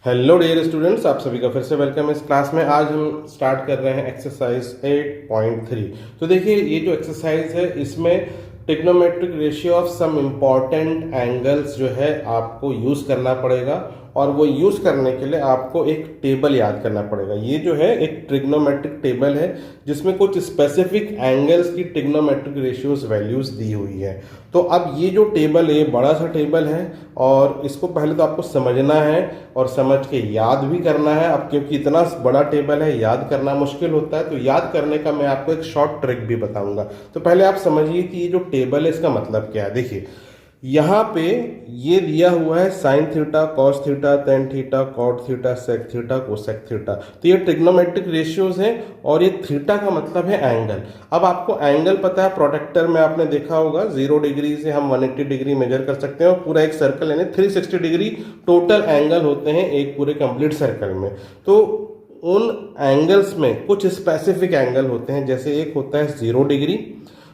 Hello dear students, आप सभी का फिर से वेलकम इस क्लास में। आज हम स्टार्ट कर रहे हैं एक्सरसाइज 8.3। तो देखिए, ये जो एक्सरसाइज है इसमें trigonometric ratio of some important angles जो है आपको यूज करना पड़ेगा, और वो यूज करने के लिए आपको एक टेबल याद करना पड़ेगा। ये जो है एक ट्रिग्नोमेट्रिक टेबल है जिसमें कुछ स्पेसिफिक एंगल्स की ट्रिग्नोमेट्रिक रेशियोज वैल्यूज दी हुई है। तो अब ये जो टेबल है ये बड़ा सा टेबल है, और इसको पहले तो आपको समझना है और समझ के याद भी करना है। अब क्योंकि इतना बड़ा टेबल है, याद करना मुश्किल होता है, तो याद करने का मैं आपको एक शॉर्ट ट्रिक भी बताऊंगा। तो पहले आप समझिए कि ये जो टेबल है इसका मतलब क्या है। देखिए, यहाँ पे ये दिया हुआ है sine theta, cos theta, tan theta, cot theta, sec theta, cosec theta. तो ये ट्रिग्नोमेट्रिक रेशियोज हैं, और ये थीटा का मतलब है एंगल। अब आपको एंगल पता है, प्रोटेक्टर में आपने देखा होगा 0 डिग्री से हम 180 डिग्री मेजर कर सकते हैं, और पूरा एक सर्कल यानी 360 डिग्री टोटल एंगल होते हैं एक पूरे कंप्लीट सर्कल में। तो उन एंगल्स में कुछ स्पेसिफिक एंगल होते हैं, जैसे एक होता है 0 डिग्री,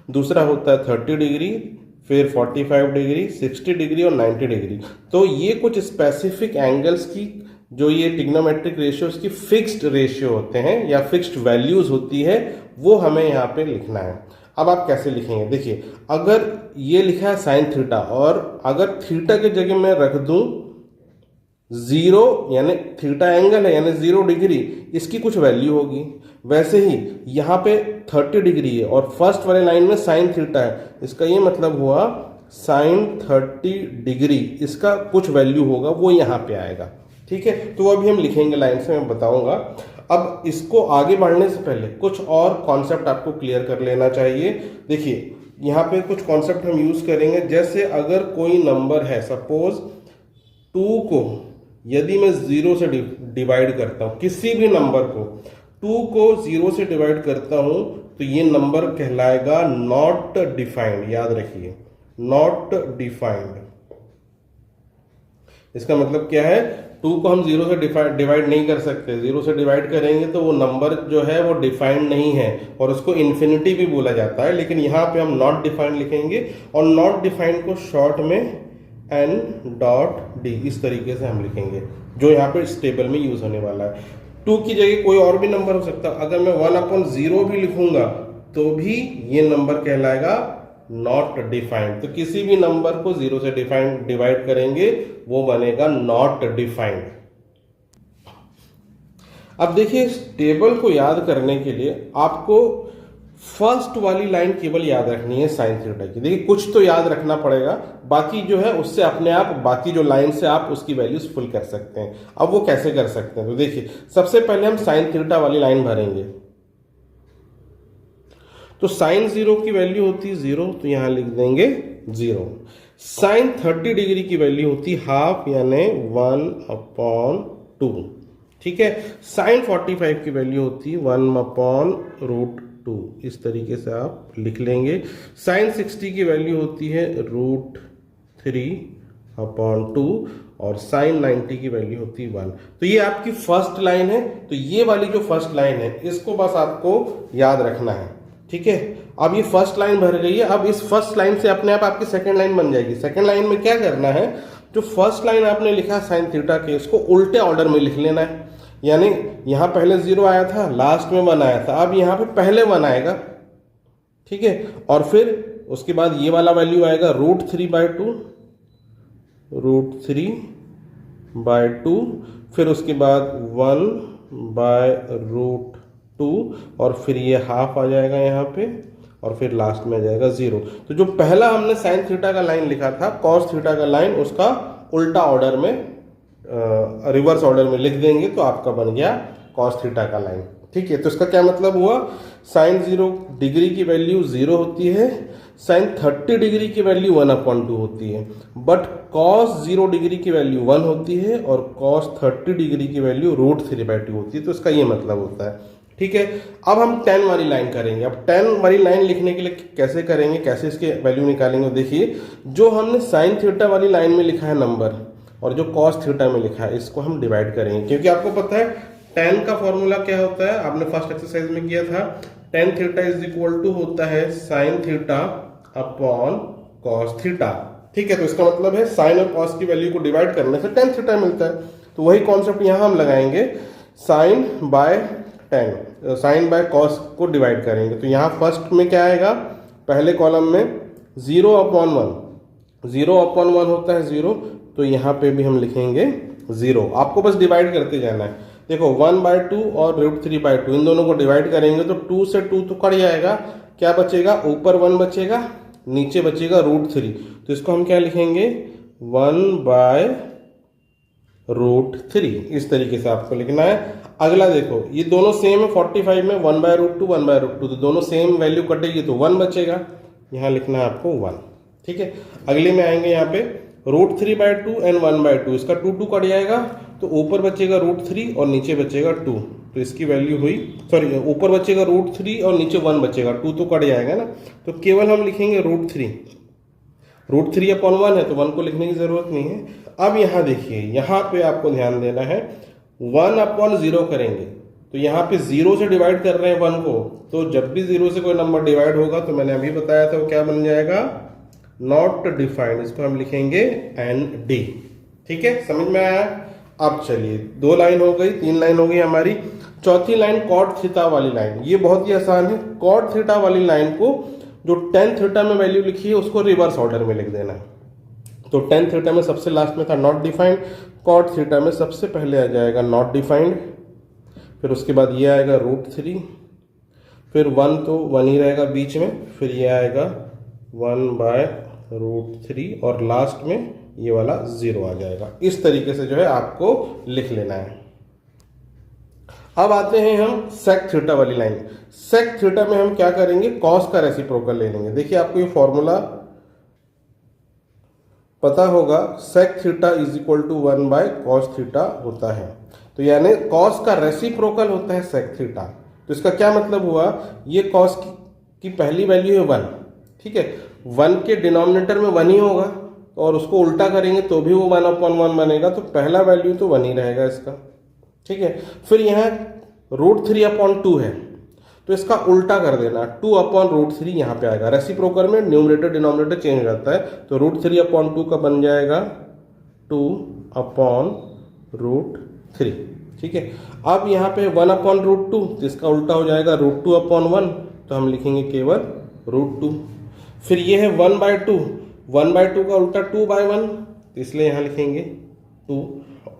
दूसरा होता है 30 डिग्री, फिर 45 डिग्री, 60 डिग्री और 90 डिग्री। तो ये कुछ स्पेसिफिक एंगल्स की जो ये ट्रिग्नोमेट्रिक रेशियोज की फिक्स्ड रेशियो होते हैं या फिक्स्ड वैल्यूज होती है, वो हमें यहाँ पे लिखना है। अब आप कैसे लिखेंगे, देखिए, अगर ये लिखा है साइन थीटा, और अगर थीटा की जगह मैं रख दूं 0, यानी थीटा एंगल है यानी 0 डिग्री, इसकी कुछ वैल्यू होगी। वैसे ही यहाँ पे 30 डिग्री है और फर्स्ट वाले लाइन में साइन थीटा है, इसका ये मतलब हुआ साइन 30 डिग्री, इसका कुछ वैल्यू होगा, वो यहाँ पे आएगा। ठीक है, तो अभी हम लिखेंगे लाइन से, मैं बताऊंगा। अब इसको आगे बढ़ने से पहले कुछ और कॉन्सेप्ट आपको क्लियर कर लेना चाहिए। देखिए, यहाँ पे कुछ कॉन्सेप्ट हम यूज करेंगे। जैसे अगर कोई नंबर है, सपोज 2 को यदि मैं 0 से डिवाइड करता हूं, किसी भी नंबर को 2 को 0 से डिवाइड करता हूं, तो ये नंबर कहलाएगा नॉट डिफाइंड। याद रखिए, नॉट डिफाइंड। इसका मतलब क्या है, 2 को हम 0 से डिवाइड नहीं कर सकते। 0 से डिवाइड करेंगे तो वो नंबर जो है वो डिफाइंड नहीं है, और उसको इन्फिनिटी भी बोला जाता है। लेकिन यहाँ पे हम नॉट डिफाइंड लिखेंगे, और नॉट डिफाइंड को शॉर्ट में n.d इस तरीके से हम लिखेंगे, जो यहाँ पे इस टेबल में यूज होने वाला है। 2 की जगह कोई और भी नंबर हो सकता है। अगर मैं 1/0 भी लिखूंगा तो भी ये नंबर कहलाएगा नॉट डिफाइंड। तो किसी भी नंबर को 0 से डिवाइड करेंगे वो बनेगा नॉट डिफाइंड। अब देखिए, इस टेबल को याद करने के लिए आपको फर्स्ट वाली लाइन केवल याद रखनी है साइन थीटा की। देखिए, कुछ तो याद रखना पड़ेगा, बाकी जो है उससे अपने आप बाकी जो लाइन से आप उसकी वैल्यूज फुल कर सकते हैं। अब वो कैसे कर सकते हैं, तो देखिए, सबसे पहले हम साइन थीटा वाली लाइन भरेंगे। तो साइन 0 की वैल्यू होती है 0, तो यहां लिख देंगे 0। साइन 30 डिग्री की वैल्यू होती हाफ, यानी 1/2। ठीक है, साइन 45 की वैल्यू होती है 1/√2। इस तरीके से आप लिख लेंगे। साइन 60 की वैल्यू होती है √3/2, और साइन 90 की वैल्यू होती है 1। तो ये आपकी फर्स्ट लाइन है। तो ये वाली जो फर्स्ट लाइन है इसको बस आपको याद रखना है। ठीक है, अब ये फर्स्ट लाइन भर गई है। अब इस फर्स्ट लाइन से अपने आप आपकी सेकंड लाइन बन जाएगी। सेकंड लाइन में क्या करना है, जो फर्स्ट लाइन आपने लिखा साइन थीटा के, इसको उल्टे ऑर्डर में लिख लेना है। यानी यहां पहले 0 आया था, लास्ट में 1 आया था, अब यहां पे पहले 1 आएगा। ठीक है, और फिर उसके बाद ये वाला वैल्यू आएगा √3/2, √3/2, फिर उसके बाद 1/√2, और फिर ये हाफ आ जाएगा यहाँ पे, और फिर लास्ट में आ जाएगा 0। तो जो पहला हमने साइन थीटा का लाइन लिखा था, कॉस थीटा का लाइन, उसका उल्टा ऑर्डर में, रिवर्स ऑर्डर में लिख देंगे, तो आपका बन गया कॉस थीटा का लाइन। ठीक है, तो इसका क्या मतलब हुआ, साइन 0 डिग्री की वैल्यू 0 होती है, साइन 30 डिग्री की वैल्यू 1/2 होती है, बट कॉस 0 डिग्री की वैल्यू 1 होती है, और कॉस 30 डिग्री की वैल्यू √3/2 होती है। तो इसका ये मतलब होता है। ठीक है, अब हम 10 वाली लाइन करेंगे। अब 10 वाली लाइन लिखने के लिए कैसे करेंगे, कैसे इसके वैल्यू निकालेंगे, देखिए, जो हमने साइन थीटा वाली लाइन में लिखा है नंबर, और जो कॉस थीटा में लिखा है, इसको हम डिवाइड करेंगे। क्योंकि आपको पता है tan का फॉर्मूला क्या होता है, आपने फर्स्ट एक्सरसाइज में किया था, tan theta is equal to होता है sine theta upon cos theta. ठीक है, तो इसका मतलब है साइन और कॉस की वैल्यू को डिवाइड करने से tan थीटा मिलता है। तो वही कॉन्सेप्ट यहाँ हम लगाएंगे, sine by tan, sine by cos को डिवाइड करेंगे। तो यहाँ फर्स्ट में क्या आएगा, पहले कॉलम में 0/1, 0/1 होता है 0, तो यहाँ पे भी हम लिखेंगे 0। आपको बस डिवाइड करते जाना है। देखो 1/2 और √3/2 इन दोनों को डिवाइड करेंगे तो 2 से 2 तो कट जाएगा, क्या बचेगा, ऊपर 1 बचेगा, नीचे बचेगा √3। तो इसको हम क्या लिखेंगे, 1/√3। इस तरीके से आपको लिखना है। अगला देखो, ये दोनों सेम है, 45 में 1/√2 1/√2, तो दोनों सेम वैल्यू कटेगी तो 1 बचेगा, यहाँ लिखना है आपको 1। ठीक है, अगले में आएंगे यहाँ पे √3/2 एंड 1/2, इसका 2 कट जाएगा तो ऊपर बचेगा √3 और नीचे बचेगा 2, तो इसकी वैल्यू हुई, सॉरी ऊपर बचेगा √3 और नीचे 1 बचेगा, 2 तो कट जाएगा ना, तो केवल हम लिखेंगे √3। √3/1 है तो 1 को लिखने की जरूरत नहीं है। अब यहाँ देखिए, यहाँ पे आपको ध्यान देना है, 1/0 करेंगे तो यहाँ पे 0 से डिवाइड कर रहे हैं 1 को, तो जब भी 0 से कोई नंबर डिवाइड होगा तो मैंने अभी बताया था वो क्या बन जाएगा, नॉट डिफाइंड। इसको हम लिखेंगे ND। ठीक है, समझ में आया। अब चलिए 2 लाइन हो गई, 3 लाइन हो गई हमारी। चौथी लाइन कॉट थीटा वाली लाइन, ये बहुत ही आसान है। कॉट थीटा वाली लाइन को जो tan थीटा में वैल्यू लिखी है उसको रिवर्स ऑर्डर में लिख देना है। तो tan थीटा में सबसे लास्ट में था नॉट डिफाइंड, कॉट थीटा में सबसे पहले आ जाएगा नॉट डिफाइंड, फिर उसके बाद ये आएगा √3, फिर 1 तो 1 ही रहेगा बीच में, फिर ये आएगा 1/√3 और लास्ट में ये वाला 0 आ जाएगा। इस तरीके से जो है आपको लिख लेना है। अब आते हैं हम सेक थीटा वाली लाइन। सेक थीटा में हम क्या करेंगे, कॉस का रेसिप्रोकल ले लेंगे। देखिए आपको ये फॉर्मूला पता होगा, sec theta is equal to 1/cos theta होता है, तो यानी कॉस का रेसिप्रोकल होता है सेक थीटा। तो इसका क्या मतलब हुआ, ये कॉस की पहली वैल्यू है 1, ठीक है, 1 के डिनोमिनेटर में 1 ही होगा, और उसको उल्टा करेंगे तो भी वो 1/1 बनेगा, तो पहला वैल्यू तो 1 ही रहेगा इसका। ठीक है, फिर यहाँ √3/2 है तो इसका उल्टा कर देना, 2/√3 यहाँ पे आएगा। रेसिप्रोकल में न्यूमरेटर डिनोमिनेटर चेंज हो जाता है, तो √3/2 का बन जाएगा 2/√3। ठीक है, अब यहाँ पे 1/√2 तो इसका उल्टा हो जाएगा √2/1, तो हम लिखेंगे केवल √2। फिर ये है 1/2, 1/2 का उल्टा 2/1, तो इसलिए यहाँ लिखेंगे 2।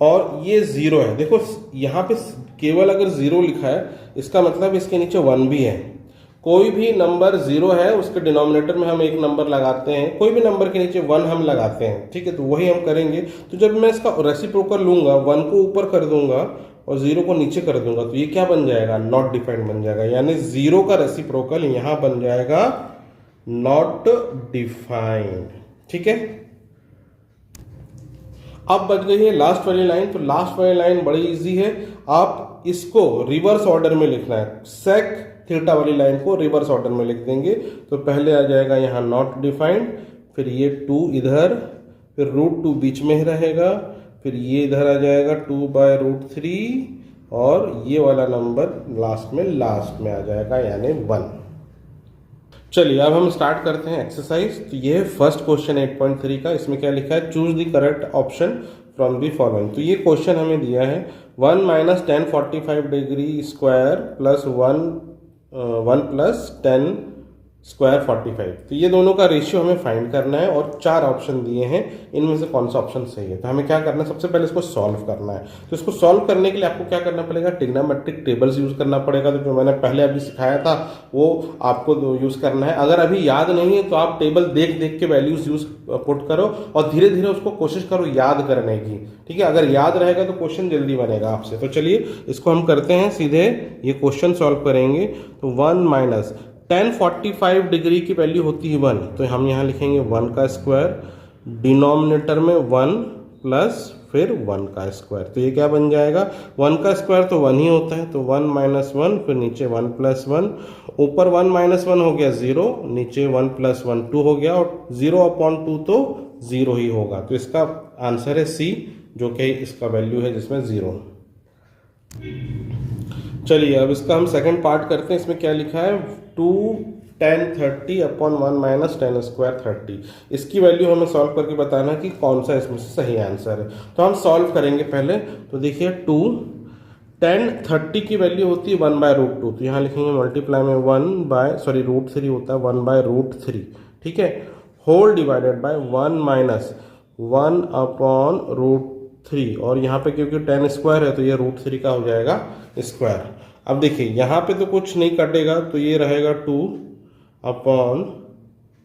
और ये 0 है, देखो यहाँ पे केवल अगर 0 लिखा है इसका मतलब इसके नीचे 1 भी है। कोई भी नंबर 0 है उसके डिनोमिनेटर में हम एक नंबर लगाते हैं, कोई भी नंबर के नीचे 1 हम लगाते हैं। ठीक है, तो वही हम करेंगे। तो जब मैं इसका रेसिप्रोकल लूंगा, 1 को ऊपर कर दूंगा और 0 को नीचे कर दूंगा, तो ये क्या बन जाएगा, नॉट डिफाइंड बन जाएगा। यानी 0 का रेसिप्रोकल यहाँ बन जाएगा नॉट डिफाइंड। ठीक है, अब बच गई है लास्ट वाली लाइन। तो लास्ट वाली लाइन बड़ी इजी है, आप इसको रिवर्स ऑर्डर में लिखना है। सेक थीटा वाली लाइन को रिवर्स ऑर्डर में लिख देंगे, तो पहले आ जाएगा यहाँ नॉट डिफाइंड, फिर ये 2 इधर, फिर √2 बीच में ही रहेगा, फिर ये इधर आ जाएगा 2/√3 और ये वाला नंबर लास्ट में आ जाएगा यानी 1। चलिए अब हम स्टार्ट करते हैं एक्सरसाइज। तो ये है फर्स्ट क्वेश्चन 8.3 का। इसमें क्या लिखा है, choose the correct option from the following. तो ये क्वेश्चन हमें दिया है 1 - tan 45 degree square plus 1 + tan square 45। तो ये दोनों का रेशियो हमें फाइंड करना है और 4 ऑप्शन दिए हैं, इनमें से कौन सा ऑप्शन सही है। तो हमें क्या करना है, सबसे पहले इसको सॉल्व करना है। तो इसको सॉल्व करने के लिए आपको क्या करना पड़ेगा, ट्रिग्नोमेट्रिक टेबल्स यूज करना पड़ेगा। तो जो मैंने पहले अभी सिखाया था वो आपको यूज करना है। अगर अभी याद नहीं है तो आप टेबल देख देख के वैल्यूज यूज पुट करो और धीरे धीरे उसको कोशिश करो याद करने की। ठीक है, अगर याद रहेगा तो क्वेश्चन जल्दी बनेगा आपसे। तो चलिए इसको हम करते हैं, सीधे ये क्वेश्चन सॉल्व करेंगे। तो 1 - tan 45 डिग्री की वैल्यू होती है 1, तो हम यहाँ लिखेंगे 1 का स्क्वायर, डिनोमिनेटर में 1 प्लस फिर 1 का स्क्वायर। तो ये क्या बन जाएगा, 1 का स्क्वायर तो 1 ही होता है, तो 1 - 1, फिर नीचे 1 + 1, ऊपर 1 - 1 हो गया 0, नीचे 1 + 1 2 हो गया, और 0/2 तो 0 ही होगा। तो इसका आंसर है C, जो कि इसका वैल्यू है जिसमें 0। चलिए अब इसका हम सेकंड पार्ट करते हैं। इसमें क्या लिखा है, 2 1030 अपॉन 1 माइनस 10 स्क्वायर 30। इसकी वैल्यू हमें सॉल्व करके बताना कि कौन सा इसमें से सही आंसर है। तो हम सॉल्व करेंगे पहले। तो देखिए 1030 की वैल्यू होती है 1/√2, तो यहाँ लिखेंगे मल्टीप्लाई में √3 होता है 1/√3, ठीक है, whole divided by 1 minus 1 upon √3, और यहाँ पे क्योंकि 10 स्क्वायर है तो ये √3 का हो जाएगा स्क्वायर। अब देखिए यहाँ पे तो कुछ नहीं कटेगा, तो ये रहेगा 2 अपॉन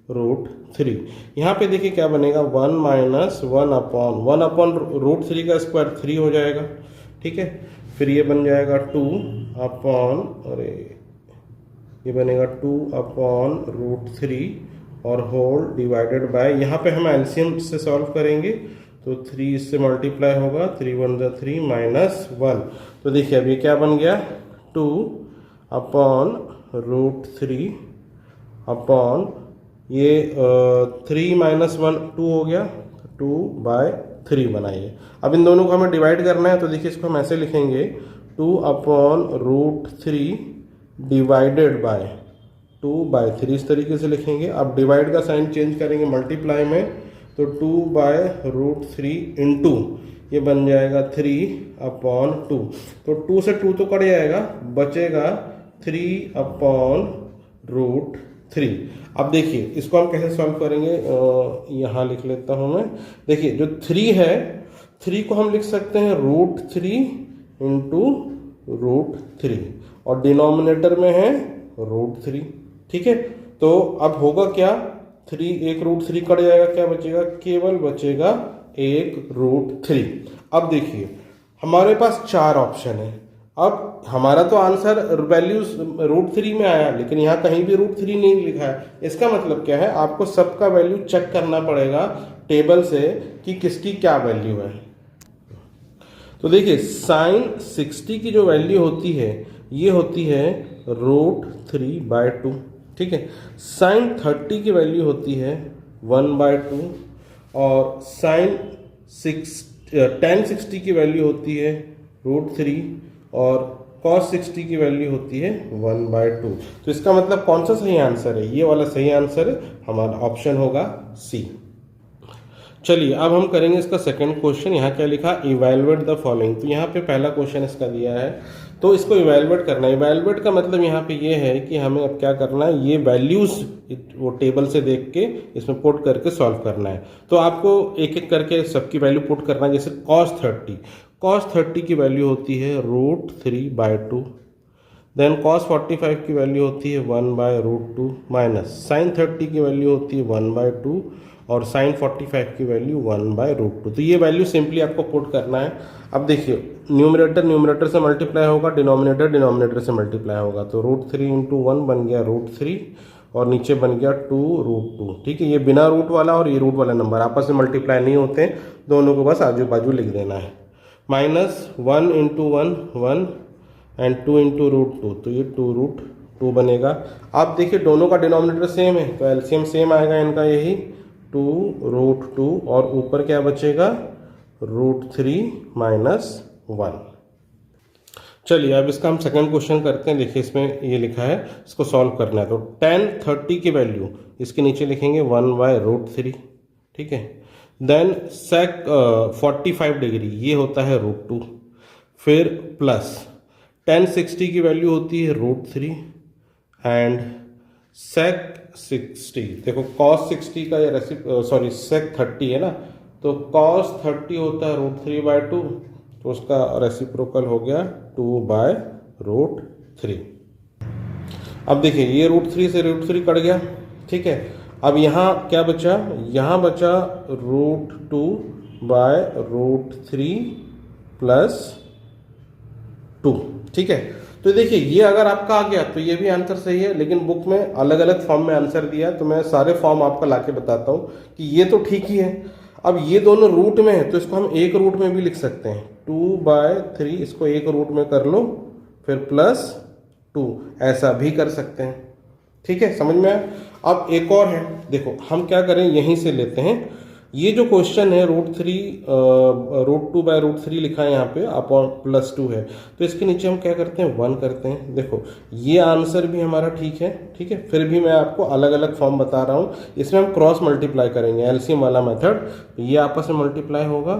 √3। यहाँ पे देखिए क्या बनेगा 1 माइनस 1 अपॉन √3 का स्क्वायर 3 हो जाएगा, ठीक है। फिर ये बन जाएगा 2 अपॉन, अरे ये बनेगा 2 अपॉन √3 और होल डिवाइडेड बाय, यहाँ पे हम एलसीएम से सॉल्व करेंगे तो 3 इससे मल्टीप्लाई होगा, 3 1 जा 3 माइनस 1। तो देखिए अब ये क्या बन गया 2 अपॉन √3 अपॉन ये 3 माइनस 1 2 हो गया, 2/3 बनाइए। अब इन दोनों को हमें डिवाइड करना है, तो देखिए इसको हम ऐसे लिखेंगे 2 अपॉन √3 डिवाइडेड बाय 2/3, इस तरीके से लिखेंगे। अब डिवाइड का साइन चेंज करेंगे मल्टीप्लाई में, तो 2/√3 इंटू ये बन जाएगा 3/2। तो 2 से 2 तो कट जाएगा, बचेगा 3/√3। अब देखिए इसको हम कैसे सॉल्व करेंगे, यहाँ लिख लेता हूँ मैं। देखिए जो 3 है, 3 को हम लिख सकते हैं √3 इंटू √3, और डिनोमिनेटर में है √3, ठीक है। तो अब होगा क्या, 3 एक √3 कट जाएगा, क्या बचेगा, केवल बचेगा एक √3। अब देखिए हमारे पास 4 ऑप्शन है। अब हमारा तो आंसर वैल्यूज √3 में आया, लेकिन यहाँ कहीं भी √3 नहीं लिखा है। इसका मतलब क्या है, आपको सबका वैल्यू चेक करना पड़ेगा टेबल से कि किसकी क्या वैल्यू है। तो देखिए sin 60 की जो वैल्यू होती है ये होती है √3/2, ठीक है। sin 30 की वैल्यू होती है 1/2, और tan 60 की वैल्यू होती है √3, और cos 60 की वैल्यू होती है 1/2। तो इसका मतलब कौन सा सही आंसर है, ये वाला सही आंसर है, हमारा ऑप्शन होगा सी। चलिए अब हम करेंगे इसका सेकंड क्वेश्चन। यहाँ क्या लिखा, इवैल्यूएट द फॉलोइंग। तो यहाँ पे पहला क्वेश्चन इसका दिया है, तो इसको इवैल्यूएट करना है। इवैल्यूएट का मतलब यहाँ पे ये है कि हमें अब क्या करना है, ये वैल्यूज वो टेबल से देख के इसमें पुट करके सॉल्व करना है। तो आपको एक एक करके सबकी वैल्यू पुट करना है। जैसे cos 30 की वैल्यू होती है √3/2, देन cos 45 की वैल्यू होती है 1/√2 माइनस sin 30 की वैल्यू होती है 1/2 और sin 45 की वैल्यू 1/√2। तो ये वैल्यू सिंपली आपको पुट करना है। अब देखिए न्यूमरेटर से मल्टीप्लाई होगा, डिनोमिनेटर से मल्टीप्लाई होगा, तो √3 इंटू 1 बन गया √3 और नीचे बन गया 2√2, ठीक है। ये बिना रूट वाला और ये रूट वाला नंबर आपस में मल्टीप्लाई नहीं होते, दोनों को बस आजू बाजू लिख देना है। माइनस 1 इंटू 1 एंड 2 इंटू √2, तो ये 2√2 बनेगा। आप देखिए दोनों का डिनोमिनेटर सेम है तो एलसीएम सेम आएगा इनका, यही 2√2, और ऊपर क्या बचेगा √3 माइनस 1। चलिए अब इसका हम सेकंड क्वेश्चन करते हैं। देखिए इसमें ये लिखा है, इसको सॉल्व करना है। तो tan 30 की वैल्यू इसके नीचे लिखेंगे 1/√3, ठीक है। देन sec 45 डिग्री ये होता है √2, फिर प्लस tan 60 की वैल्यू होती है √3 एंड sec 60, देखो cos 60 का ये sec 30 है ना, तो cos 30 होता है √3/2, तो उसका रेसिप्रोकल हो गया 2/√3। अब देखिए ये √3 से √3 कट गया, ठीक है। अब यहाँ क्या बचा, यहाँ बचा √2/√3 प्लस 2, ठीक है। तो देखिए ये अगर आपका आ गया तो ये भी आंसर सही है, लेकिन बुक में अलग अलग फॉर्म में आंसर दिया है, तो मैं सारे फॉर्म आपका लाके बताता हूँ कि ये तो ठीक ही है। अब ये दोनों रूट में है तो इसको हम एक रूट में भी लिख सकते हैं, 2/3 इसको एक रूट में कर लो, फिर प्लस 2 ऐसा भी कर सकते हैं, ठीक है। समझ में आया। अब एक और है, देखो हम क्या करें, यहीं से लेते हैं ये जो क्वेश्चन है √2/√3 लिखा है यहाँ पे अपॉन +2 है, तो इसके नीचे हम क्या करते हैं 1 करते हैं। देखो ये आंसर भी हमारा ठीक है, ठीक है। फिर भी मैं आपको अलग अलग फॉर्म बता रहा हूँ, इसमें हम क्रॉस मल्टीप्लाई करेंगे, एलसीएम वाला मेथड। तो ये आपस में मल्टीप्लाई होगा,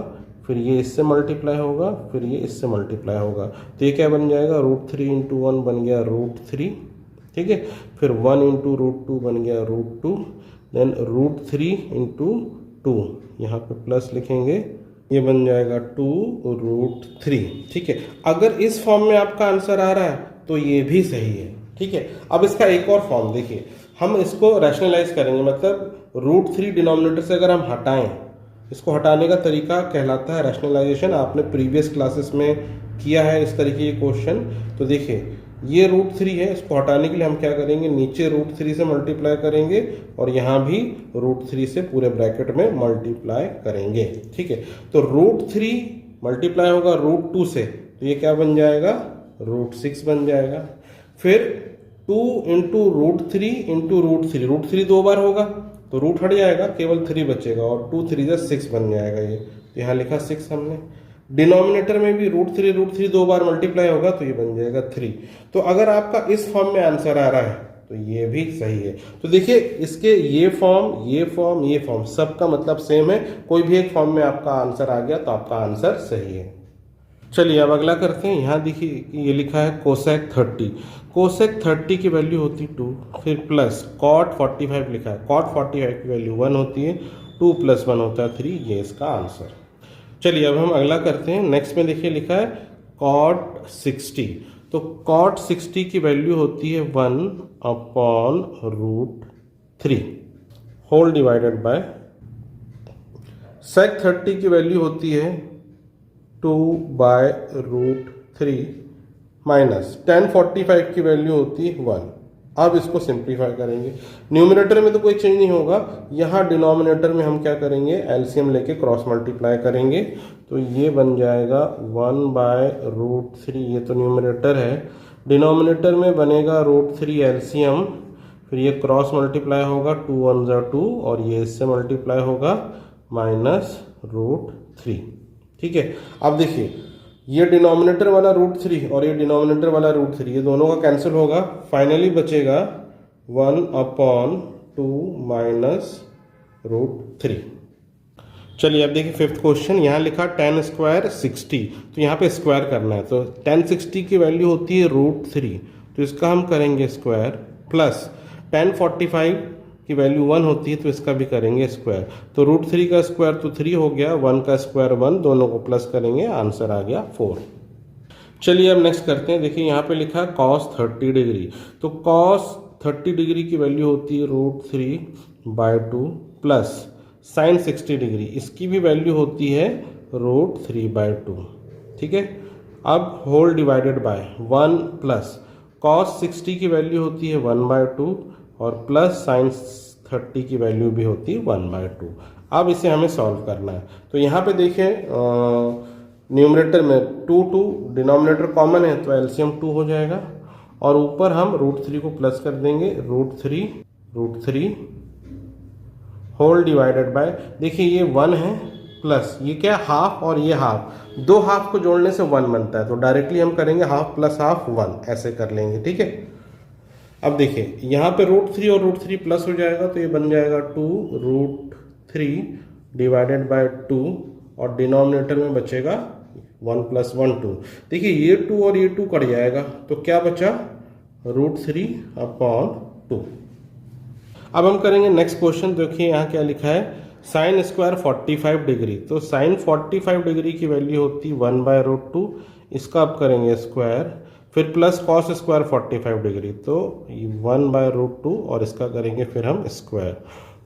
फिर ये इससे मल्टीप्लाई होगा, फिर ये इससे मल्टीप्लाई होगा। तो ये क्या बन जाएगा √3 × 1 बन गया √3, ठीक है। फिर 1 × √2 बन गया √2, देन √3 × 2, यहाँ पे प्लस लिखेंगे, ये बन जाएगा 2√3, ठीक है। अगर इस फॉर्म में आपका आंसर आ रहा है तो ये भी सही है, ठीक है। अब इसका एक और फॉर्म देखिए, हम इसको रैशनलाइज करेंगे, मतलब √3 डिनोमिनेटर से अगर हम हटाएं, इसको हटाने का तरीका कहलाता है रैशनलाइजेशन। आपने प्रीवियस क्लासेस में किया है इस तरीके के क्वेश्चन। तो देखिए ये √3 है, इसको हटाने के लिए हम क्या करेंगे, नीचे √3 से मल्टीप्लाई करेंगे और यहाँ भी √3 से पूरे ब्रैकेट में मल्टीप्लाई करेंगे, ठीक है। तो √3 मल्टीप्लाई होगा √2 से, तो ये क्या बन जाएगा √6 बन जाएगा। फिर 2 × √3 × √3, √3 दो बार होगा तो रूट हट जाएगा, केवल 3 बचेगा और 2 3 जा 6 बन जाएगा। ये यहाँ लिखा 6 हमने। डिनोमिनेटर में भी √3 दो बार मल्टीप्लाई होगा तो ये बन जाएगा 3। तो अगर आपका इस फॉर्म में आंसर आ रहा है तो ये भी सही है। तो देखिए इसके ये फॉर्म, ये फॉर्म, ये फॉर्म, सबका मतलब सेम है। कोई भी एक फॉर्म में आपका आंसर आ गया तो आपका आंसर सही है। चलिए अब अगला करते हैं। यहाँ देखिए ये लिखा है कोसेक 30। कोसेक 30 की वैल्यू होती है 2, फिर प्लस कॉट 45 लिखा है, कॉट 45 की वैल्यू 1 होती है, 2 + 1 होता है 3, ये इसका आंसर। चलिए अब हम अगला करते हैं। नेक्स्ट में देखिए लिखा है कॉट 60। तो कॉट 60 की वैल्यू होती है 1/√3 होल डिवाइडेड बाय, सेक 30 की वैल्यू होती है 2/√3 माइनस tan 45 की वैल्यू होती है 1। अब इसको सिंप्लीफाई करेंगे। न्यूमरेटर में तो कोई चेंज नहीं होगा, यहाँ डिनोमिनेटर में हम क्या करेंगे, एलसीएम लेके क्रॉस मल्टीप्लाई करेंगे। तो ये बन जाएगा 1/√3, ये तो न्यूमरेटर है। डिनोमिनेटर में बनेगा √3 एलसीएम, फिर ये क्रॉस मल्टीप्लाई होगा, 2 1 = 2 और ये इससे मल्टीप्लाई होगा -√3, ठीक है। अब देखिए ये डिनोमिनेटर वाला √3 और ये डिनोमिनेटर वाला √3, ये दोनों का कैंसिल होगा, फाइनली बचेगा 1/2 - √3। चलिए अब देखिए फिफ्थ क्वेश्चन। यहाँ लिखा tan² 60, तो यहाँ पे स्क्वायर करना है। तो tan 60 की वैल्यू होती है √3, तो इसका हम करेंगे स्क्वायर, प्लस tan 45 की वैल्यू 1 होती है तो इसका भी करेंगे स्क्वायर। तो √3 का स्क्वायर तो 3 हो गया, 1 का स्क्वायर 1, दोनों को प्लस करेंगे, आंसर आ गया 4। चलिए अब नेक्स्ट करते हैं। देखिए यहाँ पे लिखा है cos 30 डिग्री। तो cos 30 डिग्री की वैल्यू होती है √3/2 प्लस sin 60 डिग्री, इसकी भी वैल्यू होती है √3/2, ठीक है। अब whole divided by 1 plus cos 60 की वैल्यू होती है 1/2 और प्लस sin 30 की वैल्यू भी होती है 1/2। अब इसे हमें सॉल्व करना है। तो यहाँ पे देखें न्यूमरेटर में 2 डिनोमिनेटर कॉमन है तो एलसीएम 2 हो जाएगा और ऊपर हम √3 को प्लस कर देंगे, √3 होल डिवाइडेड बाय, देखिए ये 1 है प्लस ये क्या हाफ और ये हाफ, दो हाफ को जोड़ने से 1 बनता है, तो डायरेक्टली हम करेंगे हाफ प्लस हाफ 1, ऐसे कर लेंगे, ठीक है। अब देखिए यहाँ पे √3 और √3 प्लस हो जाएगा तो ये बन जाएगा 2√3 डिवाइडेड बाय 2 और डिनोमिनेटर में बचेगा 1 + 1 2। देखिए ये 2 और ये 2 कट जाएगा तो क्या बचा √3/2। अब हम करेंगे नेक्स्ट क्वेश्चन। देखिए यहाँ क्या लिखा है sin² 45 डिग्री। तो sin 45 डिग्री की वैल्यू होती 1/√2, इसका आप करेंगे स्क्वायर, फिर प्लस cos² 45 डिग्री, तो 1/√2 और इसका करेंगे फिर हम square,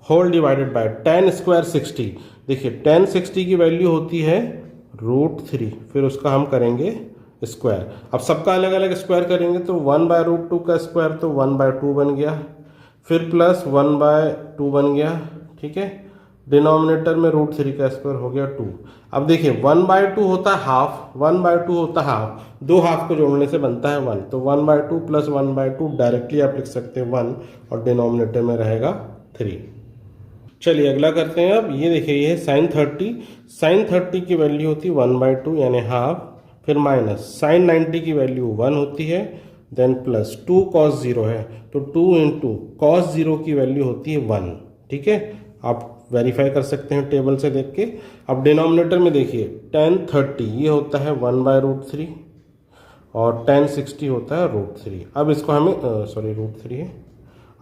whole divided bye tan² 60। देखिए tan 60 की वैल्यू होती है √3, फिर उसका हम करेंगे स्क्वायर। अब सबका अलग अलग स्क्वायर करेंगे तो 1/√2 का स्क्वायर तो 1/2 बन गया, फिर प्लस 1/2 बन गया, ठीक है। डिनोमिनेटर में √3 का स्क्वायर हो गया 2। अब देखिए 1/2 होता है हाफ, 1/2 होता है हाफ, दो हाफ को जोड़ने से बनता है 1, तो 1/2 + 1/2 डायरेक्टली आप लिख सकते हैं 1 और डिनोमिनेटर में रहेगा 3। चलिए अगला करते हैं। अब ये देखिए, ये है sin30 की वैल्यू होती है 1/2 यानी हाफ, फिर माइनस sin90 की वैल्यू 1 होती है, देन प्लस 2 cos 0 है तो 2 इंटू cos 0 की वैल्यू होती है 1। ठीक है, आप वेरीफाई कर सकते हैं टेबल से देख के। अब डिनोमिनेटर में देखिए tan30 ये होता है 1/√3 और tan60 होता है √3। अब इसको हमें √3 है,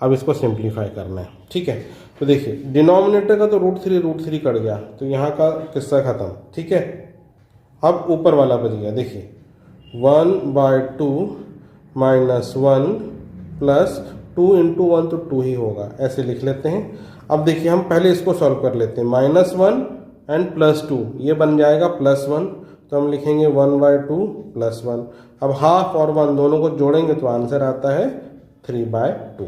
अब इसको सिंप्लीफाई करना है। ठीक है, तो देखिए डिनोमिनेटर का तो √3 कट गया तो यहाँ का किस्सा खत्म। ठीक है, अब ऊपर वाला बच गया। देखिए 1/2 माइनस 1 प्लस 2 इंटू 1 तो 2 ही होगा, ऐसे लिख लेते हैं। अब देखिए हम पहले इसको सॉल्व कर लेते हैं। -1 एंड +2 ये बन जाएगा +1, तो हम लिखेंगे 1/2 + 1। अब हाफ और 1 दोनों को जोड़ेंगे तो आंसर आता है 3/2।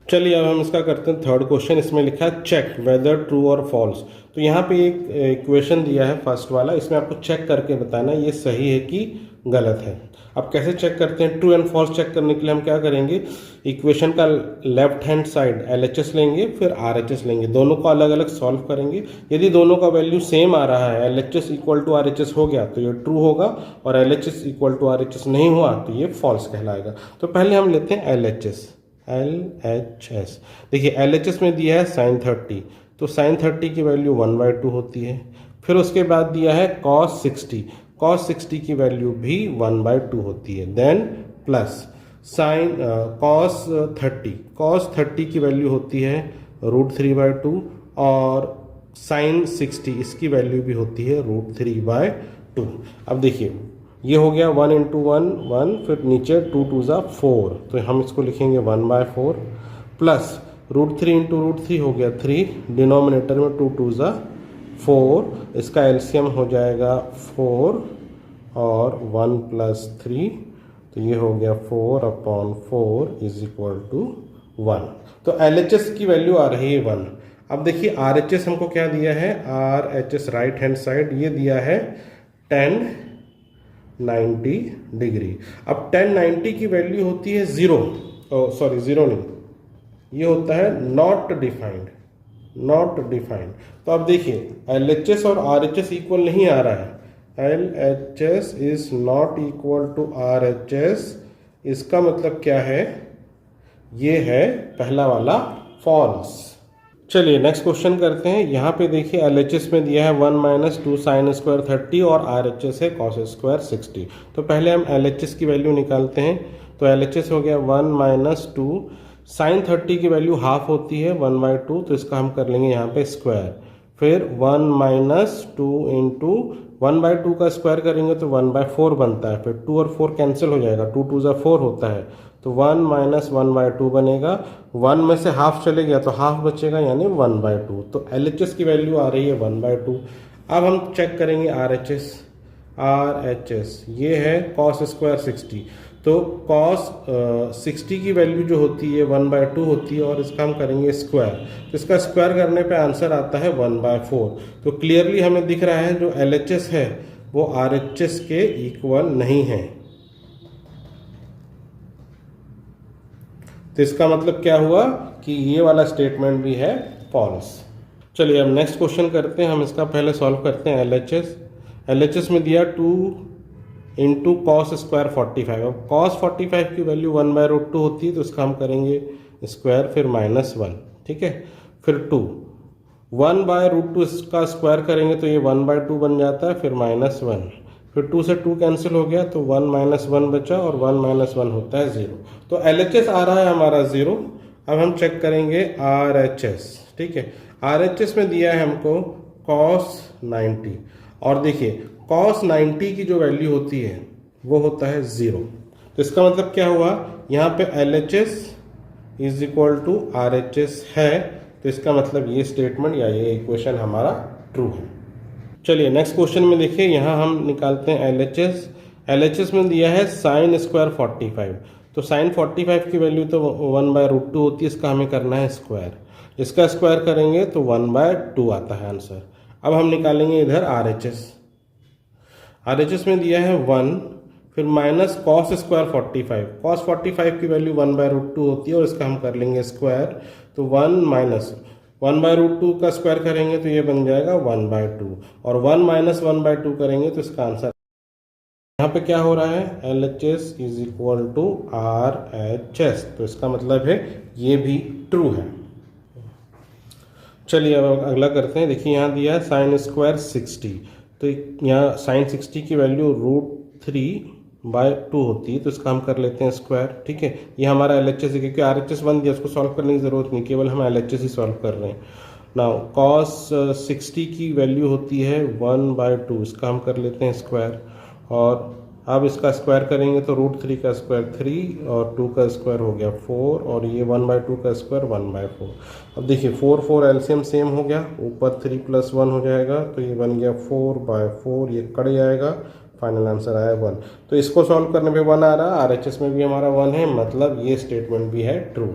चलिए अब हम इसका करते हैं थर्ड क्वेश्चन। इसमें लिखा है चेक वेदर ट्रू और फॉल्स। तो यहाँ पे एक इक्वेशन दिया है फर्स्ट वाला, इसमें आपको चेक करके बताना है ये सही है कि गलत है। अब कैसे चेक करते हैं? ट्रू एंड फॉल्स चेक करने के लिए हम क्या करेंगे, इक्वेशन का लेफ्ट हैंड साइड LHS लेंगे, फिर RHS लेंगे, दोनों को अलग अलग सॉल्व करेंगे। यदि दोनों का वैल्यू सेम आ रहा है, LHS इक्वल टू RHS हो गया तो ये ट्रू होगा, और LHS इक्वल टू RHS नहीं हुआ तो ये फॉल्स कहलाएगा। तो पहले हम लेते हैं LHS। देखिए LHS में दिया है sin30, तो sin30 की वैल्यू 1/2 होती है। फिर उसके बाद दिया है cos60 की वैल्यू भी 1/2 होती है। देन प्लस cos30 की वैल्यू होती है √3/2, और sin60 इसकी वैल्यू भी होती है √3/2। अब देखिए ये हो गया 1 इंटू 1, फिर नीचे 2 2 ज़ा 4, तो हम इसको लिखेंगे 1/4 प्लस √3 इंटू √3 हो गया 3, डिनोमिनेटर में 2 2 ज़ा 4, इसका एलसीएम हो जाएगा 4 और 1 + 3, तो ये हो गया 4/4 = 1। तो LHS की वैल्यू आ रही है 1। अब देखिए RHS हमको क्या दिया है, RHS राइट हैंड साइड ये दिया है 1090 डिग्री। अब 1090 की वैल्यू होती है 0 नहीं, ये होता है नॉट डिफाइंड। तो अब देखिए LHS और RHS इक्वल नहीं आ रहा है, LHS is not equal to RHS, इसका मतलब क्या है, ये है पहला वाला फॉल्स। चलिए नेक्स्ट क्वेश्चन करते हैं। यहाँ पे देखिए LHS में दिया है 1 - 2 sin² 30 और RHS है cos² 60। तो पहले हम LHS की वैल्यू निकालते हैं। तो LHS हो गया 1 - 2 sin30 की वैल्यू हाफ होती है 1/2, तो इसका हम कर लेंगे यहाँ पे स्क्वायर। फिर 1 - 2 इंटू 1/2 का स्क्वायर करेंगे तो 1/4 बनता है, फिर 2 और 4 कैंसिल हो जाएगा, 2 2 ज़ा 4 होता है, तो 1 - 1/2 बनेगा। 1 में से हाफ चले गया तो हाफ बचेगा यानी 1/2। तो LHS की वैल्यू आ रही है 1/2। अब हम चेक करेंगे RHS ये है cos² 60, तो cos 60 की वैल्यू जो होती है 1/2 होती है, और इसका हम करेंगे स्क्वायर, तो इसका स्क्वायर करने पे आंसर आता है 1/4। तो क्लियरली हमें दिख रहा है जो LHS है वो RHS के इक्वल नहीं है। तो इसका मतलब क्या हुआ कि ये वाला स्टेटमेंट भी है फॉल्स। चलिए अब नेक्स्ट क्वेश्चन करते हैं। हम इसका पहले सॉल्व करते हैं LHS में दिया 2 इंटू cos² 45। अब cos 45 की वैल्यू 1/√2 होती है, तो इसका हम करेंगे स्क्वायर, फिर -1। ठीक है, फिर 2 1/√2 इसका स्क्वायर करेंगे तो ये 1/2 बन जाता है, फिर -1, फिर 2 से 2 कैंसिल हो गया तो 1 - 1 बचा, और 1 - 1 होता है 0। तो LHS आ रहा है हमारा 0। अब हम चेक करेंगे RHS। ठीक है, RHS में दिया है हमको cos 90, और देखिए cos 90 की जो वैल्यू होती है वो होता है 0। तो इसका मतलब क्या हुआ, यहाँ पे LHS is equal to RHS है, तो इसका मतलब ये स्टेटमेंट या ये इक्वेशन हमारा ट्रू है। चलिए नेक्स्ट क्वेश्चन में देखिए, यहाँ हम निकालते हैं LHS में दिया है sin² 45। तो sin 45 की वैल्यू तो 1/√2 होती है, इसका हमें करना है स्क्वायर, इसका स्क्वायर करेंगे तो 1/2 आता है आंसर। अब हम निकालेंगे इधर RHS में दिया है 1, फिर माइनस cos² 45। cos 45 की वैल्यू 1/√2 होती है, और इसका हम कर लेंगे स्क्वायर, तो 1 - 1/√2 का स्क्वायर करेंगे तो ये बन जाएगा 1/2 और 1 माइनस 1/2 करेंगे तो इसका आंसर यहाँ पे क्या हो रहा है LHS is equal to RHS, तो इसका मतलब है ये भी ट्रू है। चलिए अब अगला करते हैं। देखिए यहाँ दिया है साइन स्क्वायर 60, तो यहाँ साइन 60 की वैल्यू √3/2 होती है, तो इसका हम कर लेते हैं स्क्वायर। ठीक है, ये हमारा LHS है क्योंकि RHS बन दिया, उसको सॉल्व करने की ज़रूरत नहीं, केवल हम LHS ही सॉल्व कर रहे हैं। नाउ cos 60 की वैल्यू होती है 1/2, इसका हम कर लेते हैं स्क्वायर। और अब इसका स्क्वायर करेंगे तो √3 का स्क्वायर 3 और 2 का स्क्वायर हो गया 4 और ये 1/2 का स्क्वायर 1/4। अब देखिए 4 एलसीएम सेम हो गया, ऊपर 3 + 1 हो जाएगा, तो ये बन गया 4/4, ये कट जाएगा, फाइनल आंसर आया 1। तो इसको सॉल्व करने पे 1 आ रहा, RHS में भी हमारा 1 है, मतलब ये स्टेटमेंट भी है ट्रू।